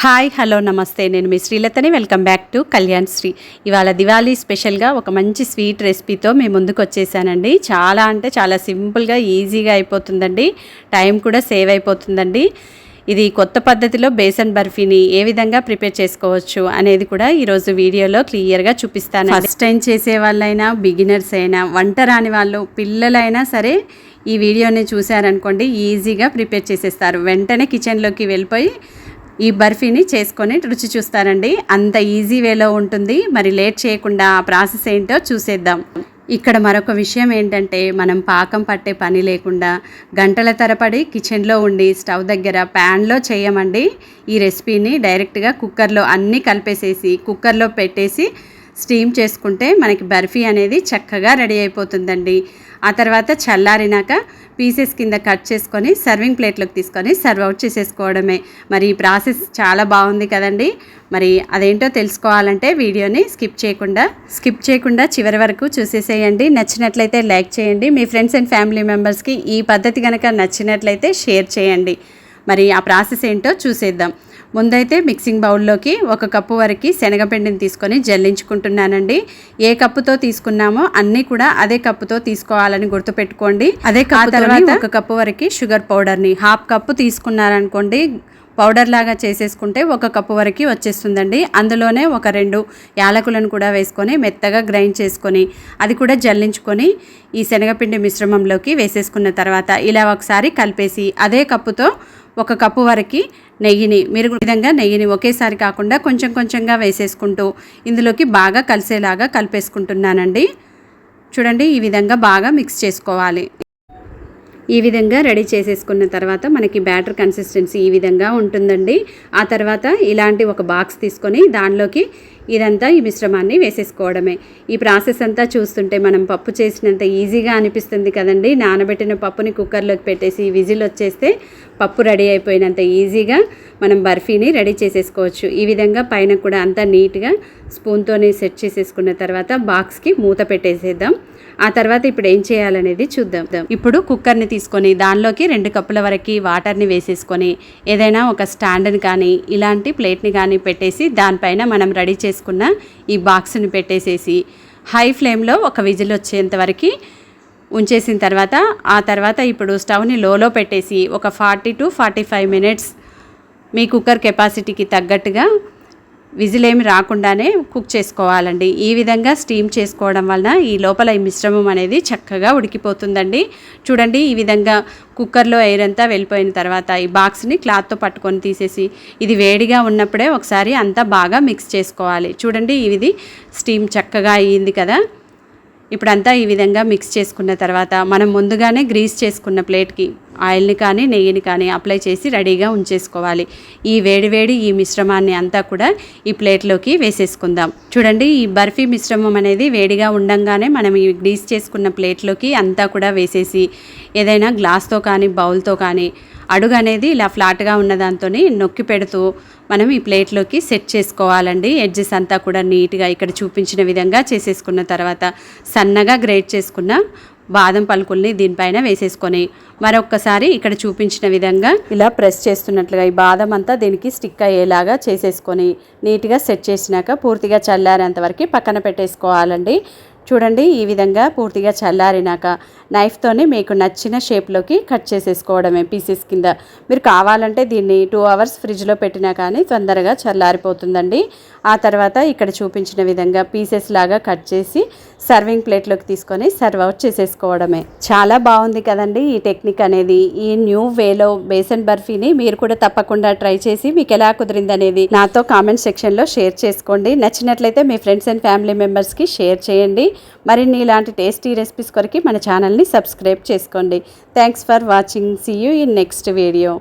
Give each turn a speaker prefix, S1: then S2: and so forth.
S1: Hi hello నమస్తే, నేను మీ శ్రీలతని. Welcome back to Kalyanshri. ఇవాళ దివాళీ స్పెషల్గా ఒక మంచి స్వీట్ రెసిపీతో మేము ముందుకు వచ్చేసానండి. చాలా అంటే చాలా సింపుల్గా ఈజీగా అయిపోతుందండి, టైం కూడా సేవ్ అయిపోతుందండి. ఇది కొత్త పద్ధతిలో బేసన్ బర్ఫీని ఏ విధంగా ప్రిపేర్ చేసుకోవచ్చు అనేది కూడా ఈరోజు వీడియోలో క్లియర్గా చూపిస్తాను. ఫస్ట్ టైం చేసే వాళ్ళైనా, బిగినర్స్ అయినా, వంట రాని వాళ్ళు, పిల్లలైనా సరే ఈ వీడియోని చూసారనుకోండి ఈజీగా ప్రిపేర్ చేసేస్తారు. వెంటనే కిచెన్లోకి వెళ్ళిపోయి ఈ బర్ఫీని చేసుకొని రుచి చూస్తారండి. అంత ఈజీ వేలో ఉంటుంది. మరి లేట్ చేయకుండా ఆ ప్రాసెస్ ఏంటో చూసేద్దాం. ఇక్కడ మరొక విషయం ఏంటంటే, మనం పాకం పట్టే పని లేకుండా గంటల తరబడి కిచెన్లో ఉండి స్టవ్ దగ్గర ప్యాన్లో చేయమండి. ఈ రెసిపీని డైరెక్ట్గా కుక్కర్లో అన్నీ కలిపేసేసి కుక్కర్లో పెట్టేసి స్టీమ్ చేసుకుంటే మనకి బర్ఫీ అనేది చక్కగా రెడీ అయిపోతుందండి. ఆ తర్వాత చల్లారినాక పీసెస్ కింద కట్ చేసుకొని సర్వింగ్ ప్లేట్లోకి తీసుకొని సర్వ్ అవుట్ చేసేసుకోవడమే. మరి ఈ ప్రాసెస్ చాలా బాగుంది కదండి. మరి అదేంటో తెలుసుకోవాలంటే వీడియోని స్కిప్ చేయకుండా చివరి వరకు చూసేసేయండి. నచ్చినట్లయితే లైక్ చేయండి. మీ ఫ్రెండ్స్ అండ్ ఫ్యామిలీ మెంబర్స్కి ఈ పద్ధతి కనుక నచ్చినట్లయితే షేర్ చేయండి. మరి ఆ ప్రాసెస్ ఏంటో చూసేద్దాం. ముందైతే మిక్సింగ్ బౌల్లోకి 1 కప్పు వరకు శనగపిండిని తీసుకొని జల్లించుకుంటున్నానండి. ఏ కప్పుతో తీసుకున్నామో అన్నీ కూడా అదే కప్పుతో తీసుకోవాలని గుర్తుపెట్టుకోండి. అదే కప్పు తర్వాత 1 కప్పు వరకు షుగర్ పౌడర్ని 1/2 కప్పు తీసుకున్నారనుకోండి, పౌడర్ లాగా చేసేసుకుంటే 1 కప్పు వరకు వచ్చేస్తుందండి. అందులోనే 2 యాలకులను కూడా వేసుకొని మెత్తగా గ్రైండ్ చేసుకొని అది కూడా జల్లించుకొని ఈ శనగపిండి మిశ్రమంలోకి వేసేసుకున్న తర్వాత ఇలా ఒకసారి కలిపేసి అదే కప్పుతో 1 కప్పు వరకు మీరు విధంగా నెయ్యిని ఒకేసారి కాకుండా కొంచెం కొంచెంగా వేసేసుకుంటూ ఇందులోకి బాగా కలిసేలాగా కలిపేసుకుంటున్నానండి. చూడండి, ఈ విధంగా బాగా మిక్స్ చేసుకోవాలి. ఈ విధంగా రెడీ చేసేసుకున్న తర్వాత మనకి బ్యాటర్ కన్సిస్టెన్సీ ఈ విధంగా ఉంటుందండి. ఆ తర్వాత ఇలాంటి ఒక బాక్స్ తీసుకొని దానిలోకి ఇదంతా ఈ మిశ్రమాన్ని వేసేసుకోవడమే. ఈ ప్రాసెస్ అంతా చూస్తుంటే మనం పప్పు చేసినంత ఈజీగా అనిపిస్తుంది కదండి. నానబెట్టిన పప్పుని కుక్కర్లోకి పెట్టేసి విజిల్ వచ్చేస్తే పప్పు రెడీ అయిపోయినంత ఈజీగా మనం బర్ఫీని రెడీ చేసేసుకోవచ్చు. ఈ విధంగా పైన కూడా అంతా నీట్గా స్పూన్తోనే సెట్ చేసేసుకున్న తర్వాత బాక్స్కి మూత పెట్టేసేద్దాం. ఆ తర్వాత ఇప్పుడు ఏం చేయాలనేది చూద్దాం. ఇప్పుడు కుక్కర్ని తీసుకొని దానిలోకి 2 కప్పుల వరకు వాటర్ని వేసేసుకొని ఏదైనా ఒక స్టాండ్ని కానీ ఇలాంటి ప్లేట్ని కానీ పెట్టేసి దానిపైన మనం రెడీ చేసుకున్న ఈ బాక్స్ని పెట్టేసేసి హై ఫ్లేమ్లో ఒక విజిల్ వచ్చేంత వరకు ఉంచేసిన తర్వాత ఆ తర్వాత ఇప్పుడు స్టవ్ని లోలో పెట్టేసి ఒక 40 to 45 మినిట్స్ మీ కుక్కర్ కెపాసిటీకి తగ్గట్టుగా విజిల్ ఏమి రాకుండానే కుక్ చేసుకోవాలండి. ఈ విధంగా స్టీమ్ చేసుకోవడం వలన ఈ లోపల ఈ మిశ్రమం అనేది చక్కగా ఉడికిపోతుందండి. చూడండి, ఈ విధంగా కుక్కర్లో ఎయిర్ అంతా వెళ్ళిపోయిన తర్వాత ఈ బాక్స్ని క్లాత్తో పట్టుకొని తీసేసి ఇది వేడిగా ఉన్నప్పుడే ఒకసారి అంతా బాగా మిక్స్ చేసుకోవాలి. చూడండి, ఇది స్టీమ్ చక్కగా అయ్యింది కదా. ఇప్పుడంతా ఈ విధంగా మిక్స్ చేసుకున్న తర్వాత మనం ముందుగానే గ్రీస్ చేసుకున్న ప్లేట్కి ఆయిల్ని కానీ నెయ్యిని కానీ అప్లై చేసి రెడీగా ఉంచేసుకోవాలి. ఈ వేడివేడి ఈ మిశ్రమాన్ని అంతా కూడా ఈ ప్లేట్లోకి వేసేసుకుందాం. చూడండి, ఈ బర్ఫీ మిశ్రమం అనేది వేడిగా ఉండంగానే మనం ఈ గ్రీస్ చేసుకున్న ప్లేట్లోకి అంతా కూడా వేసేసి ఏదైనా గ్లాస్తో కానీ బౌల్తో కానీ అడుగు అనేది ఇలా ఫ్లాట్గా ఉన్న దాంతో నొక్కి పెడుతూ మనం ఈ ప్లేట్లోకి సెట్ చేసుకోవాలండి. ఎడ్జెస్ అంతా కూడా నీట్గా ఇక్కడ చూపించిన విధంగా చేసేసుకున్న తర్వాత సన్నగా గ్రేట్ చేసుకున్న బాదం పలుకుల్ని దీనిపైన వేసేసుకొని మరొక్కసారి ఇక్కడ చూపించిన విధంగా ఇలా ప్రెస్ చేస్తున్నట్లుగా ఈ బాదం అంతా దీనికి స్టిక్ అయ్యేలాగా చేసేసుకొని నీట్గా సెట్ చేసినాక పూర్తిగా చల్లారేంత వరకు పక్కన పెట్టేసుకోవాలండి. చూడండి, ఈ విధంగా పూర్తిగా చల్లారినాక నైఫ్తోని మీకు నచ్చిన షేప్లోకి కట్ చేసేసుకోవడమే పీసెస్ కింద. మీరు కావాలంటే దీన్ని 2 hours ఫ్రిడ్జ్లో పెట్టినా కానీ తొందరగా చల్లారిపోతుందండి. ఆ తర్వాత ఇక్కడ చూపించిన విధంగా పీసెస్ లాగా కట్ చేసి సర్వింగ్ ప్లేట్లోకి తీసుకొని సర్వ్ అవుట్ చేసేసుకోవడమే. చాలా బాగుంది కదండి ఈ టెక్నిక్ అనేది. ఈ న్యూ వేలో బేసన్ బర్ఫీని మీరు కూడా తప్పకుండా ట్రై చేసి మీకు ఎలా కుదిరింది అనేది నాతో కామెంట్ సెక్షన్లో షేర్ చేసుకోండి. నచ్చినట్లయితే మీ ఫ్రెండ్స్ అండ్ ఫ్యామిలీ మెంబర్స్కి షేర్ చేయండి. మరిన్ని ఇలాంటి టేస్టీ రెసిపీస్ కొరకు మన ఛానల్ని సబ్స్క్రైబ్ చేసుకోండి. Thanks for watching. See you in next video.